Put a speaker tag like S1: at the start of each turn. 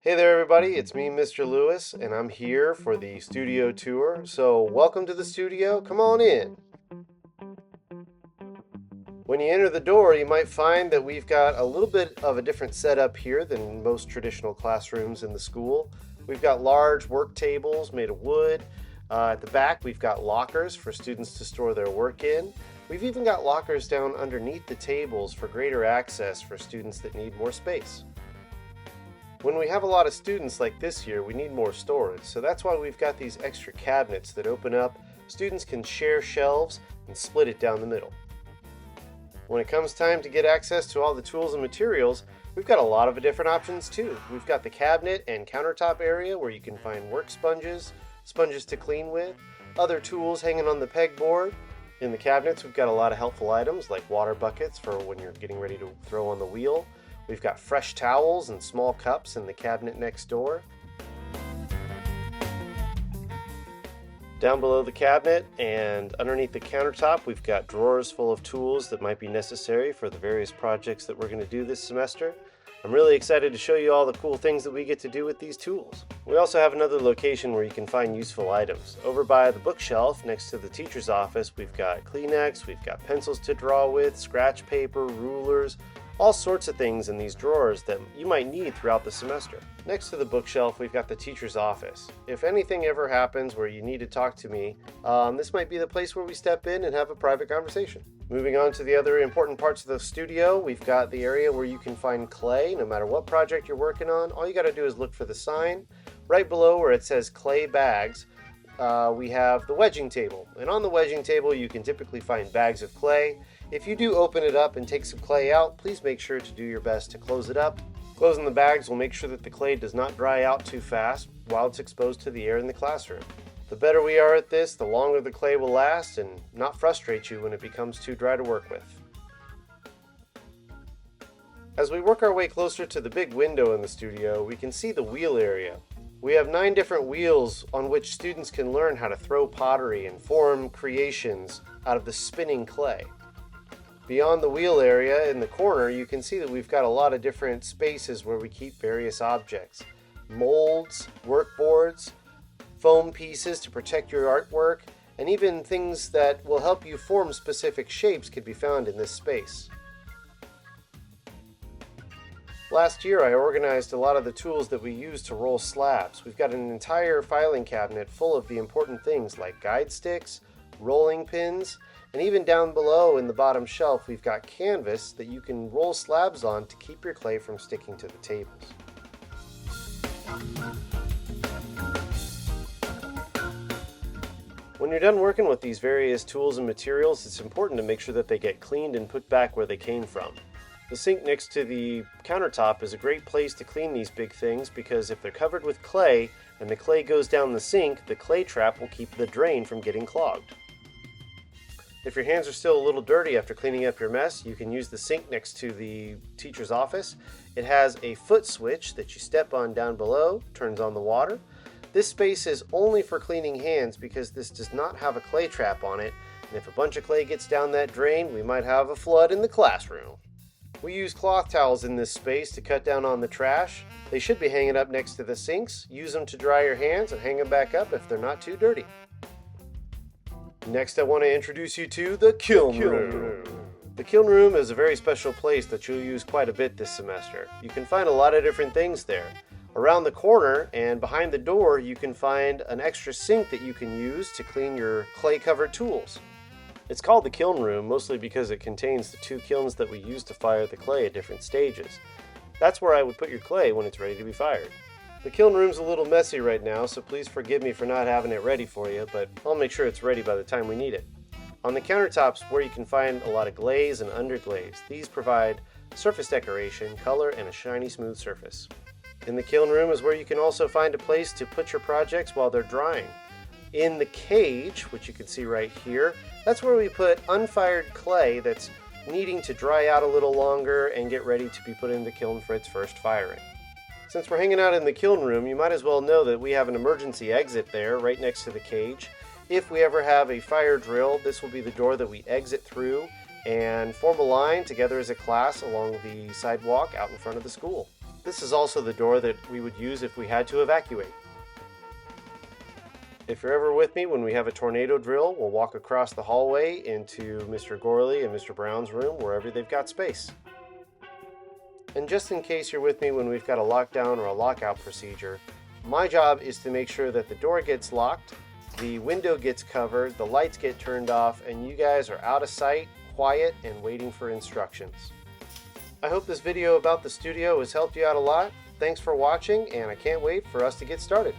S1: Hey there, everybody. It's me, Mr. Lewis, and I'm here for the studio tour. So, welcome to the studio. Come on in. When you enter the door, you might find that we've got a little bit of a different setup here than most traditional classrooms in the school. We've got large work tables made of wood. At the back, we've got lockers for students to store their work in. We've even got lockers down underneath the tables for greater access for students that need more space. When we have a lot of students like this year, we need more storage, so that's why we've got these extra cabinets that open up. Students can share shelves and split it down the middle. When it comes time to get access to all the tools and materials, we've got a lot of different options too. We've got the cabinet and countertop area where you can find work sponges, sponges to clean with, other tools hanging on the pegboard. In the cabinets, we've got a lot of helpful items like water buckets for when you're getting ready to throw on the wheel. We've got fresh towels and small cups in the cabinet next door. Down below the cabinet and underneath the countertop, we've got drawers full of tools that might be necessary for the various projects that we're going to do this semester. I'm really excited to show you all the cool things that we get to do with these tools. We also have another location where you can find useful items. Over by the bookshelf next to the teacher's office, we've got Kleenex, we've got pencils to draw with, scratch paper, rulers, all sorts of things in these drawers that you might need throughout the semester. Next to the bookshelf, we've got the teacher's office. If anything ever happens where you need to talk to me, this might be the place where we step in and have a private conversation. Moving on to the other important parts of the studio, we've got the area where you can find clay. No matter what project you're working on, all you got to do is look for the sign. Right below where it says clay bags, we have the wedging table. And on the wedging table, you can typically find bags of clay. If you do open it up and take some clay out, please make sure to do your best to close it up. Closing the bags will make sure that the clay does not dry out too fast while it's exposed to the air in the classroom. The better we are at this, the longer the clay will last and not frustrate you when it becomes too dry to work with. As we work our way closer to the big window in the studio, we can see the wheel area. We have 9 different wheels on which students can learn how to throw pottery and form creations out of the spinning clay. Beyond the wheel area in the corner, you can see that we've got a lot of different spaces where we keep various objects. Molds, workboards, foam pieces to protect your artwork, and even things that will help you form specific shapes can be found in this space. Last year, I organized a lot of the tools that we use to roll slabs. We've got an entire filing cabinet full of the important things like guide sticks, rolling pins, and even down below in the bottom shelf, we've got canvas that you can roll slabs on to keep your clay from sticking to the tables. When you're done working with these various tools and materials, it's important to make sure that they get cleaned and put back where they came from. The sink next to the countertop is a great place to clean these big things because if they're covered with clay and the clay goes down the sink, the clay trap will keep the drain from getting clogged. If your hands are still a little dirty after cleaning up your mess, you can use the sink next to the teacher's office. It has a foot switch that you step on down below, turns on the water. This space is only for cleaning hands because this does not have a clay trap on it, and if a bunch of clay gets down that drain, we might have a flood in the classroom. We use cloth towels in this space to cut down on the trash. They should be hanging up next to the sinks. Use them to dry your hands and hang them back up if they're not too dirty. Next, I want to introduce you to the kiln room. The kiln room is a very special place that you'll use quite a bit this semester. You can find a lot of different things there. Around the corner and behind the door, you can find an extra sink that you can use to clean your clay-covered tools. It's called the kiln room mostly because it contains the 2 kilns that we use to fire the clay at different stages. That's where I would put your clay when it's ready to be fired. The kiln room's a little messy right now, so please forgive me for not having it ready for you, but I'll make sure it's ready by the time we need it. On the countertops where you can find a lot of glaze and underglaze. These provide surface decoration, color, and a shiny smooth surface. In the kiln room is where you can also find a place to put your projects while they're drying. In the cage, which you can see right here, that's where we put unfired clay that's needing to dry out a little longer and get ready to be put in the kiln for its first firing. Since we're hanging out in the kiln room, you might as well know that we have an emergency exit there right next to the cage. If we ever have a fire drill, this will be the door that we exit through and form a line together as a class along the sidewalk out in front of the school. This is also the door that we would use if we had to evacuate. If you're ever with me when we have a tornado drill, we'll walk across the hallway into Mr. Gorley and Mr. Brown's room, wherever they've got space. And just in case you're with me when we've got a lockdown or a lockout procedure, my job is to make sure that the door gets locked, the window gets covered, the lights get turned off, and you guys are out of sight, quiet, and waiting for instructions. I hope this video about the studio has helped you out a lot. Thanks for watching, and I can't wait for us to get started.